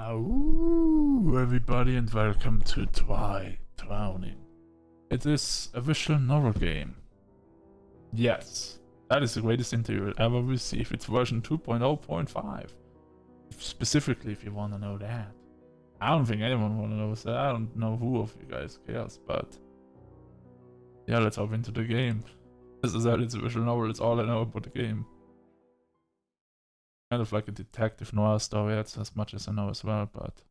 Hello, everybody, and welcome to Srowning. It is a visual novel game. Yes, that is the greatest thing you will ever receive. It's version 2.0.5. Specifically, if you want to know that. I don't think anyone want to know that. I don't know who of you guys cares, but yeah, let's hop into the game. As I said, it's a visual novel. It's all I know about the game. Kind of like a detective noir story. That's as much as I know as well, but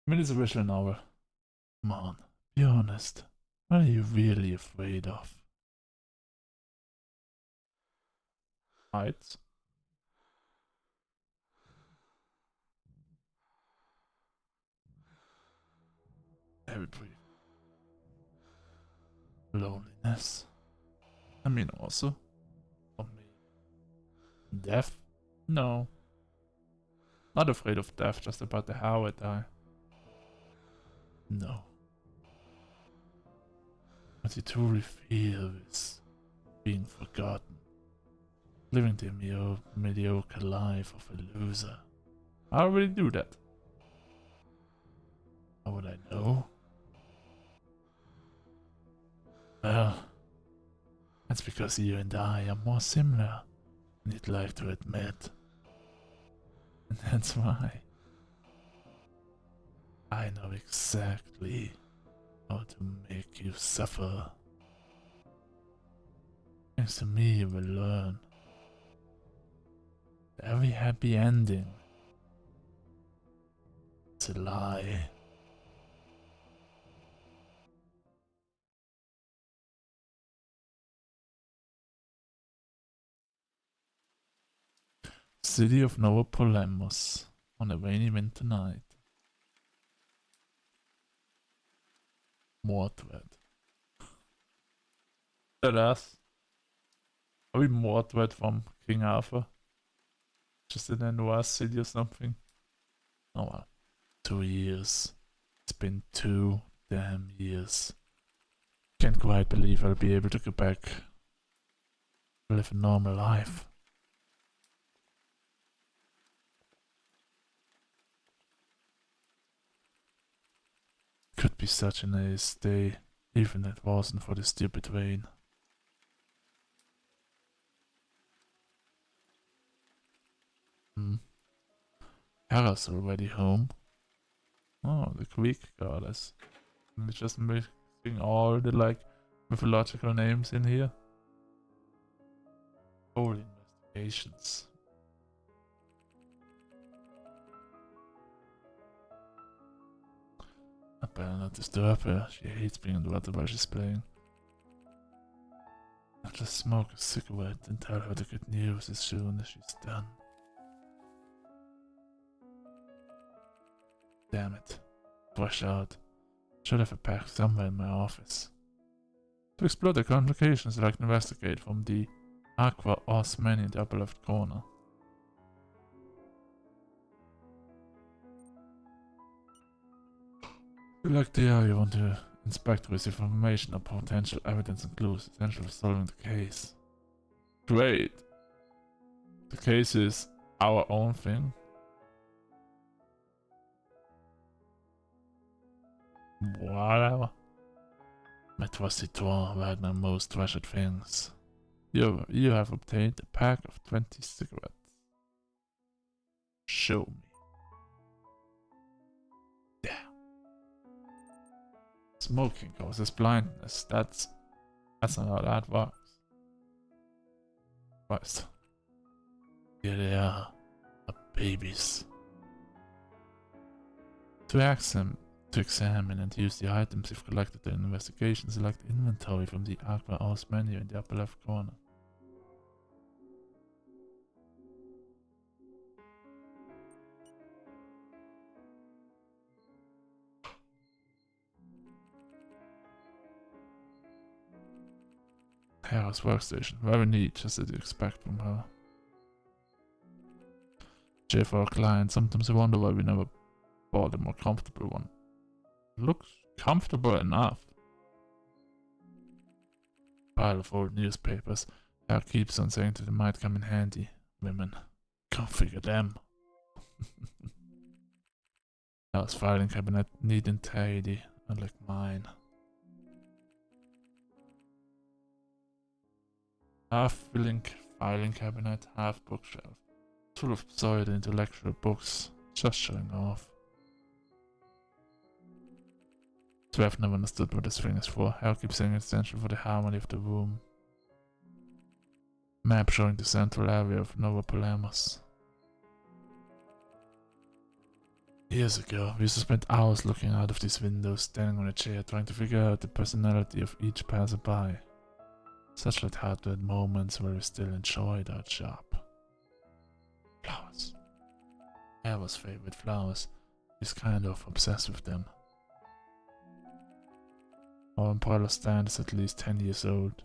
I mean, it's a visual novel. Come on, be honest. What are you really afraid of? Heights? Heavy breathing. Loneliness. I mean, also. For me. Death? No. Not afraid of death, just about how I die. No. What you truly feel is being forgotten. Living the mediocre life of a loser. I already do that. How would I know? Well, that's because you and I are more similar than you'd like to admit. And that's why I know exactly how to make you suffer. Thanks to me, you will learn. Every happy ending is a lie. City of Nova Polemos on a rainy winter night. Mordred. Deadass. Are we Mordred from King Arthur? Just in a noir city or something? Oh well. 2 years. It's been 2 damn years. Can't quite believe I'll be able to go back to live a normal life. Could be such a nice day, even if it wasn't for the stupid rain. Hera's already home. Oh, the Greek goddess. And it's just mixing all the like mythological names in here. Holy investigations. I better not disturb her. She hates being interrupted while she's playing. I'll just smoke a cigarette and tell her the good news as soon as she's done. Damn it. Fresh out. Should have a pack somewhere in my office. To explore the complications, select investigate from the Aqua Os menu in the upper left corner. Select the area you want to inspect to receive information or potential evidence and clues essential for solving the case. Great! The case is our own thing. Whatever. My trusty drawer where my most treasured things. You have obtained a pack of 20 cigarettes. Show me. Damn. Smoking causes blindness. That's not how that works. Christ. Here they are babies. To examine and use the items you've collected in investigation, select inventory from the Aqua House menu in the upper left corner. Hera's workstation, very neat, just as you expect from her. Chair for our client, sometimes I wonder why we never bought a more comfortable one. Looks comfortable enough. Pile of old newspapers. Hera keeps on saying that they might come in handy. Women. Can't figure them. House filing cabinet neat and tidy, unlike mine. Half-filling filing cabinet, half bookshelf. Full of pseudo-intellectual books, just showing off. So I've never understood what this thing is for. I'll keep saying it's essential for the harmony of the room. Map showing the central area of Nova Palamas. Years ago, we used to spend hours looking out of these windows, standing on a chair, trying to figure out the personality of each passerby. Such light-hearted moments where we still enjoyed our job. Flowers. Eva's favorite flowers. He's kind of obsessed with them. Our umbrella stand is at least 10 years old.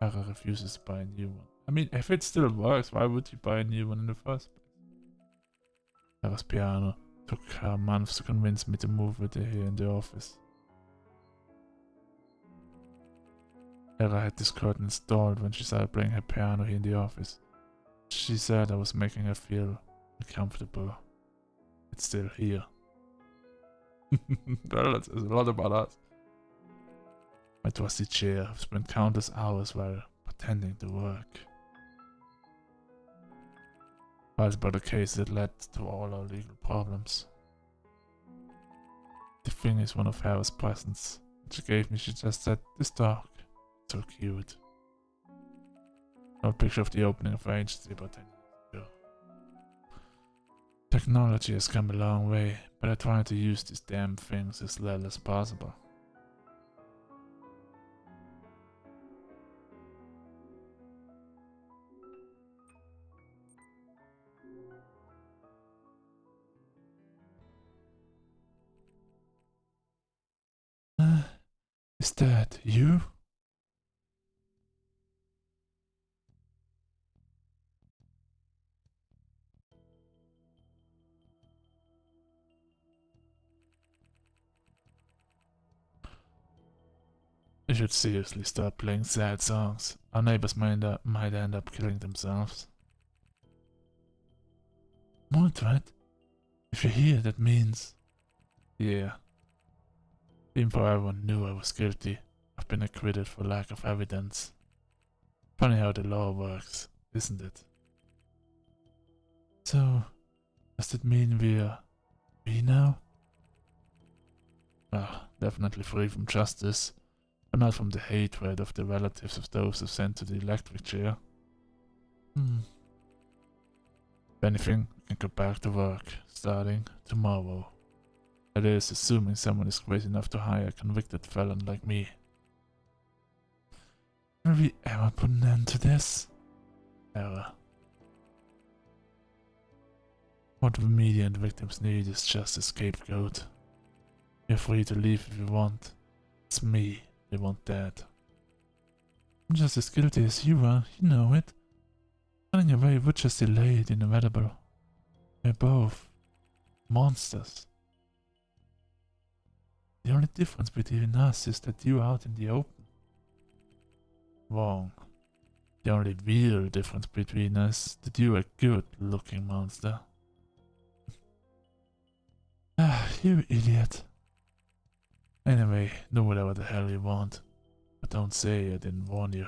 Hera refuses to buy a new one. I mean, if it still works, why would you buy a new one in the first place? Hera's piano. Took her months to convince me to move with her here in the office. Hera had this curtain installed when she started playing her piano here in the office. She said I was making her feel uncomfortable. It's still here. Well, that says a lot about us. My trusty chair. I've spent countless hours while pretending to work. Files about the case that led to all our legal problems. The thing is one of Hera's presents. She gave me, she just said, this dog. So cute. No picture of the opening of our agency about 10 years ago. Technology has come a long way, but I try to use these damn things as little as possible. Is that you? I should seriously start playing sad songs. Our neighbors might end up killing themselves. Mordred? If you're here, that means... Yeah. Even before everyone knew I was guilty, I've been acquitted for lack of evidence. Funny how the law works, isn't it? So, does that mean we're free now? Well, definitely free from justice, but not from the hatred of the relatives of those who sent to the electric chair. If anything, we can go back to work, starting tomorrow. That is, assuming someone is crazy enough to hire a convicted felon like me. Will we ever put an end to this? Ever. What the media and victims need is just a scapegoat. You're free to leave if you want. It's me they want dead. I'm just as guilty as you are, you know it. Running away would just delay the inevitable. We're both monsters. The only difference between us is that you're out in the open. Wrong. The only real difference between us is that you're a good-looking monster. Ah, you idiot. Anyway, do whatever the hell you want. But don't say I didn't warn you.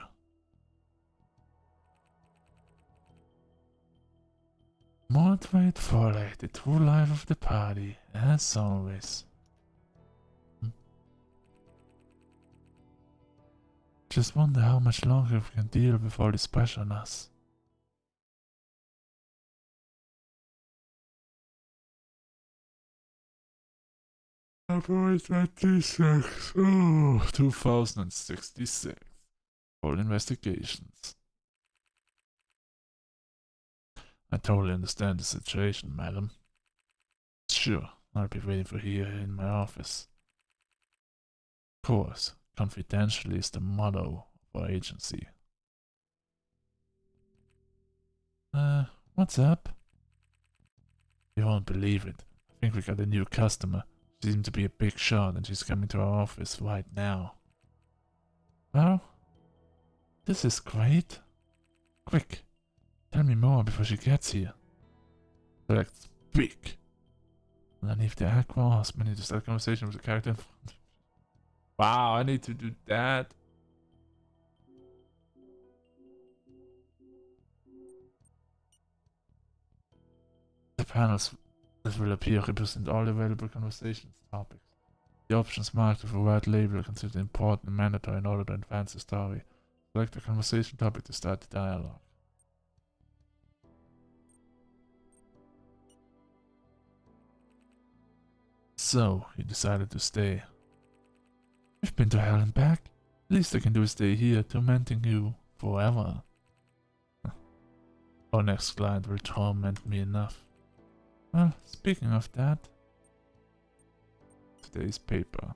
Mordred Foley, the true life of the party, as always. Just wonder how much longer we can deal with all this pressure on us. February 26. Oh, 2066. All investigations. I totally understand the situation, madam. Sure, I'll be waiting for you here in my office. Of course, confidentially is the motto of our agency. What's up? You won't believe it. I think we got a new customer. She seems to be a big shot and she's coming to our office right now. Well, this is great. Quick, tell me more before she gets here. That's big. Underneath the aqua, I need to start a conversation with the character in front. Wow, I need to do that. The panels that will appear represent all available conversations topics. The options marked with a red label are considered important and mandatory in order to advance the story. Select a conversation topic to start the dialogue. So, you decided to stay. You've been to hell and back. The least I can do is stay here, tormenting you forever. Our next client will torment me enough. Well, speaking of that, today's paper.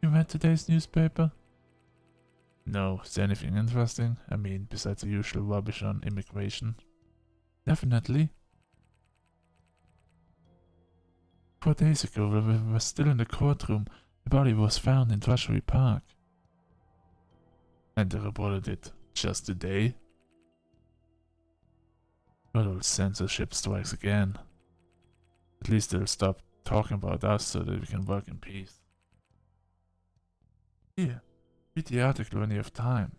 You read today's newspaper? No, is there anything interesting? I mean, besides the usual rubbish on immigration? Definitely. 4 days ago, we were still in the courtroom. The body was found in Treasury Park. And they reported it just today? Good old censorship strikes again. At least they'll stop talking about us so that we can work in peace. Here, read the article when you have time.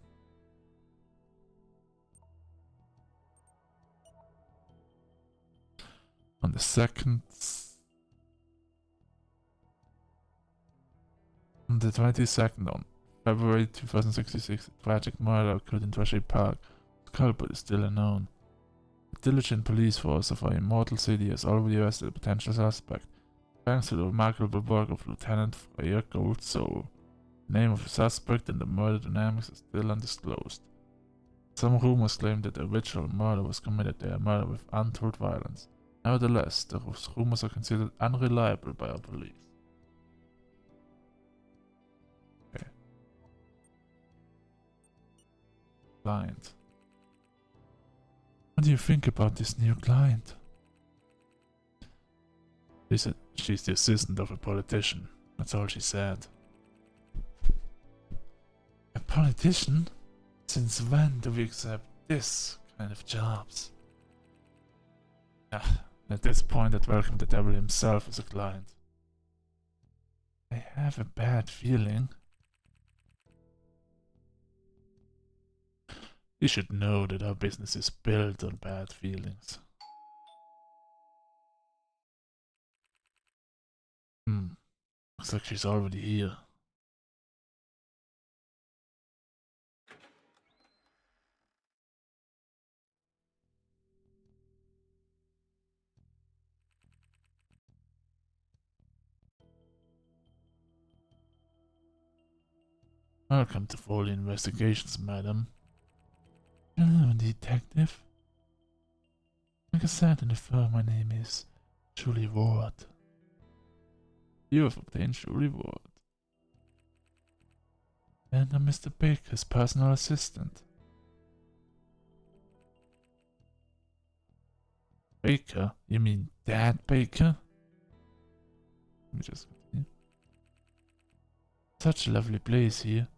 On the 22nd on February 2066, a tragic murder occurred in Treasury Park. The culprit is still unknown. A diligent police force of our immortal city has already arrested a potential suspect, thanks to the remarkable work of Lieutenant Freya Goldsoul. The name of the suspect and the murder dynamics are still undisclosed. Some rumors claim that the original murder was committed there, murder with untold violence. Nevertheless, those rumors are considered unreliable by our police. Okay. Client. What do you think about this new client? She said she's the assistant of a politician. That's all she said. A politician? Since when do we accept this kind of jobs? At this point, I'd welcome the devil himself as a client. I have a bad feeling. You should know that our business is built on bad feelings. Looks like she's already here. Welcome to Foley Investigations, madam. Hello, detective. Like I said in the firm, my name is Julie Ward. You have obtained Julie Ward. And I'm Mr. Baker's personal assistant. Baker? You mean Dad Baker? Let me just continue. Such a lovely place here.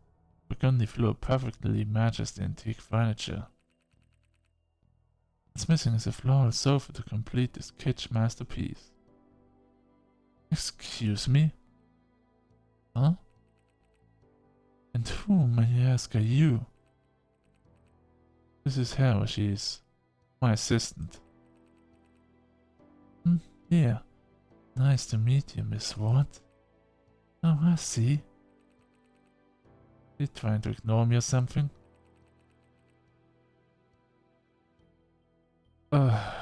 The burgundy floor perfectly matches the antique furniture. What's missing is a floral sofa to complete this kitsch masterpiece. Excuse me? Huh? And who, may I ask, are you? This is Hera, she's my assistant. Yeah. Nice to meet you, Miss Ward. Oh, I see. You trying to ignore me or something? Oh,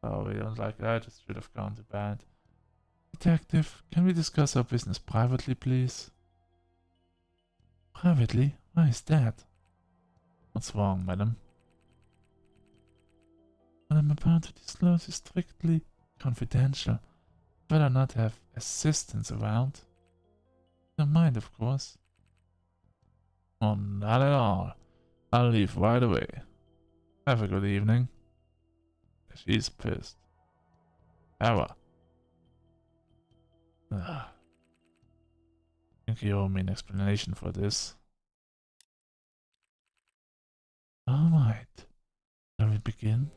we don't like that. I just should have gone to bed. Detective, can we discuss our business privately, please? Privately? Why is that? What's wrong, madam? What I'm about to disclose is strictly confidential. I'd rather not have assistants around. Don't mind, of course. Oh, not at all. I'll leave right away. Have a good evening. She's pissed. Hera. I think you owe me an explanation for this. Alright. Shall we begin?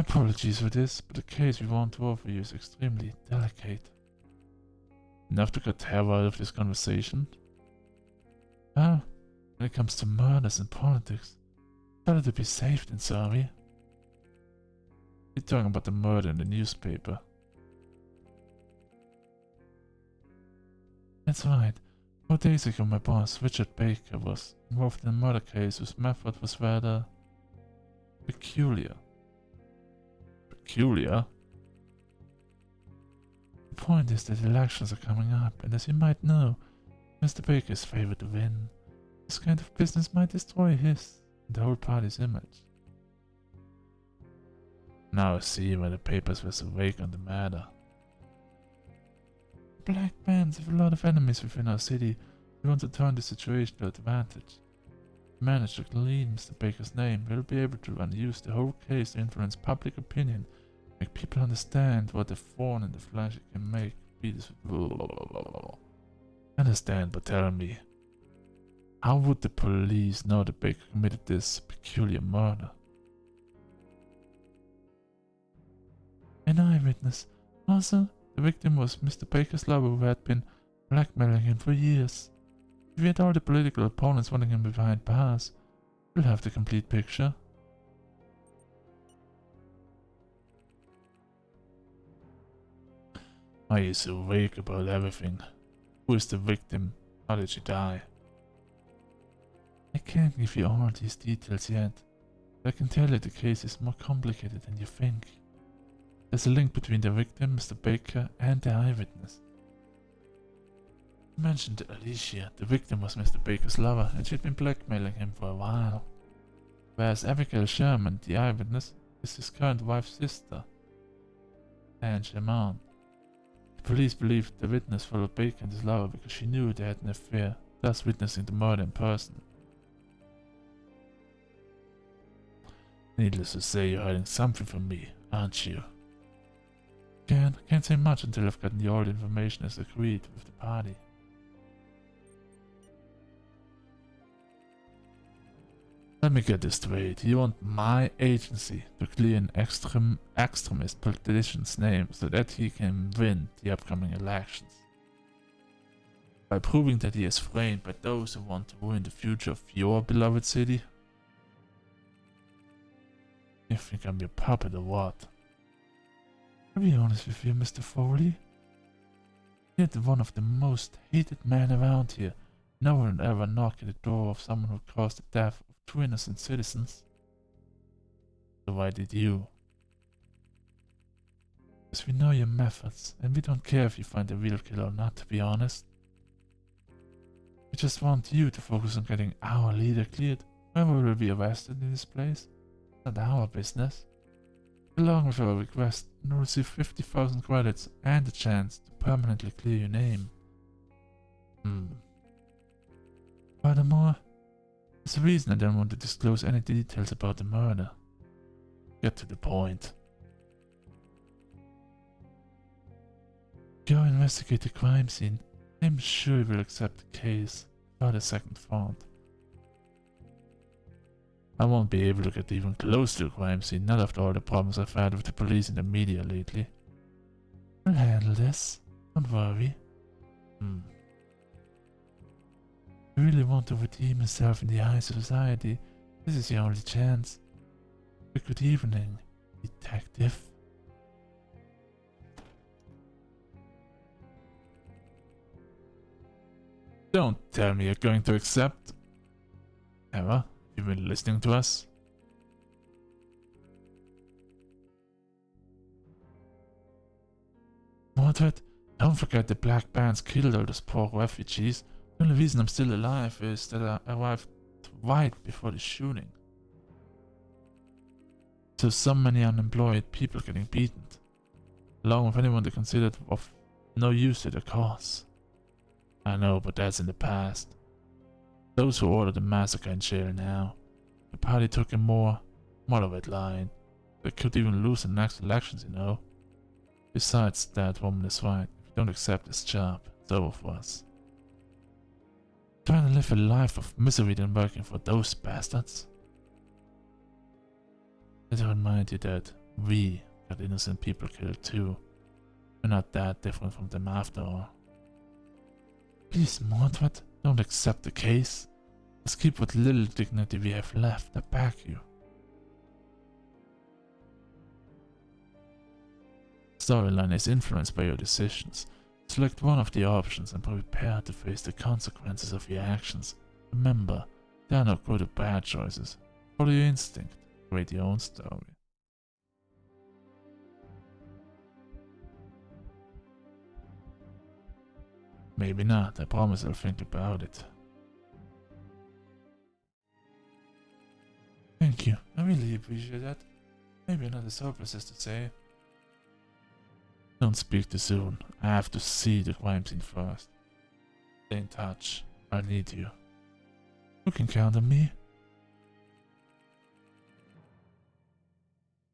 My apologies for this, but the case we want to offer you is extremely delicate. Enough to cut hair out of this conversation? Well, when it comes to murders and politics, better to be safe than sorry. You're talking about the murder in the newspaper. That's right. 4 days ago my boss, Richard Baker, was involved in a murder case whose method was rather peculiar. Peculiar? The point is that elections are coming up, and as you might know, Mr. Baker is favored to win. This kind of business might destroy his and the whole party's image. Now I see why the papers were so vague on the matter. Black bands have a lot of enemies within our city. We want to turn the situation to advantage. If we manage to clean Mr. Baker's name, we'll be able to use the whole case to influence public opinion, make people understand what a thorn in the flesh it can make. Understand, but tell me, how would the police know that Baker committed this peculiar murder? An eyewitness. Also, the victim was Mr. Baker's lover who had been blackmailing him for years. If we had all the political opponents wanting him behind bars, we'll have the complete picture. Why are you so vague about everything? Who is the victim? How did she die? I can't give you all these details yet, but I can tell you the case is more complicated than you think. There's a link between the victim, Mr. Baker, and the eyewitness. You mentioned Alicia. The victim was Mr. Baker's lover, and she'd been blackmailing him for a while. Whereas Abigail Sherman, the eyewitness, is his current wife's sister, Anne Sherman. The police believed the witness followed Baker and his lover because she knew they had an affair, thus witnessing the murder in person. Needless to say, you're hiding something from me, aren't you? Can't say much until I've gotten all the information as agreed with the party. Let me get this straight. You want my agency to clear an extremist politician's name so that he can win the upcoming elections. By proving that he is framed by those who want to ruin the future of your beloved city? You think I'm your puppet or what? I'll be honest with you, Mr. Foley. You're one of the most hated men around here. No one would ever knock at the door of someone who caused the death of 2 innocent citizens. So why did you? Because we know your methods, and we don't care if you find the real killer or not, to be honest. We just want you to focus on getting our leader cleared. Whoever will be arrested in this place, not our business. Along with our request, you'll receive 50,000 credits and a chance to permanently clear your name. Furthermore, there's a reason I don't want to disclose any details about the murder. Get to the point. Go investigate the crime scene. I'm sure you will accept the case without a second thought. I won't be able to get even close to the crime scene, not after all the problems I've had with the police and the media lately. I'll handle this. Don't worry. You really want to redeem yourself in the eyes of society? This is your only chance. Good evening, detective. Don't tell me you're going to accept. Emma, you've been listening to us? Mordred, don't forget the black bands killed all those poor refugees. The only reason I'm still alive is that I arrived right before the shooting. So many unemployed people getting beaten, along with anyone they considered of no use to the cause. I know, but that's in the past. Those who ordered the massacre in jail now. The party took a more moderate line. They could even lose the next elections, you know. Besides, that woman is right. If you don't accept this job, it's over for us. Trying to live a life of misery than working for those bastards. I don't mind you that. We got innocent people killed too. We're not that different from them after all. Please, Mordred, don't accept the case. Let's keep what little dignity we have left. I beg you. Storyline is influenced by your decisions. Select one of the options and prepare to face the consequences of your actions. Remember, there are no good or bad choices. Follow your instinct. Create your own story. Maybe not. I promise I'll think about it. Thank you. I really appreciate that. Maybe another surplus has to say. Don't speak too soon. I have to see the crime scene first. Stay in touch. I need you. You can count on me.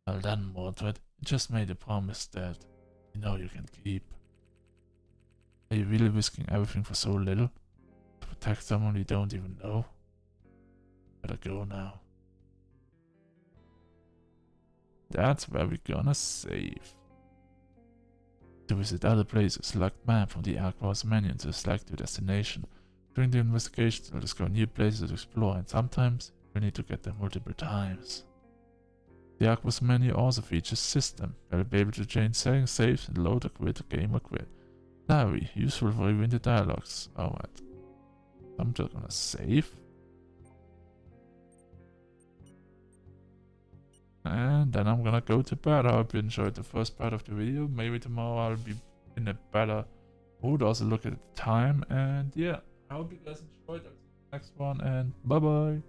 Well done, Mordred. You just made a promise that you know you can keep. Are you really risking everything for so little? To protect someone you don't even know? Better go now. That's where we're gonna save. To visit other places, select map from the across menu to select your destination. During the investigation, you'll discover new places to explore, and sometimes you need to get there multiple times. The across menu also features system, where you'll be able to change settings, saves, and load or quit a game or quit. Diary, useful for reviewing the dialogues. Alright. I'm just gonna save. And then I'm gonna go to bed. I hope you enjoyed the first part of the video. Maybe tomorrow I'll be in a better mood. Also look at the time. And yeah, I hope you guys enjoyed. I'll see you in the next one. And bye bye.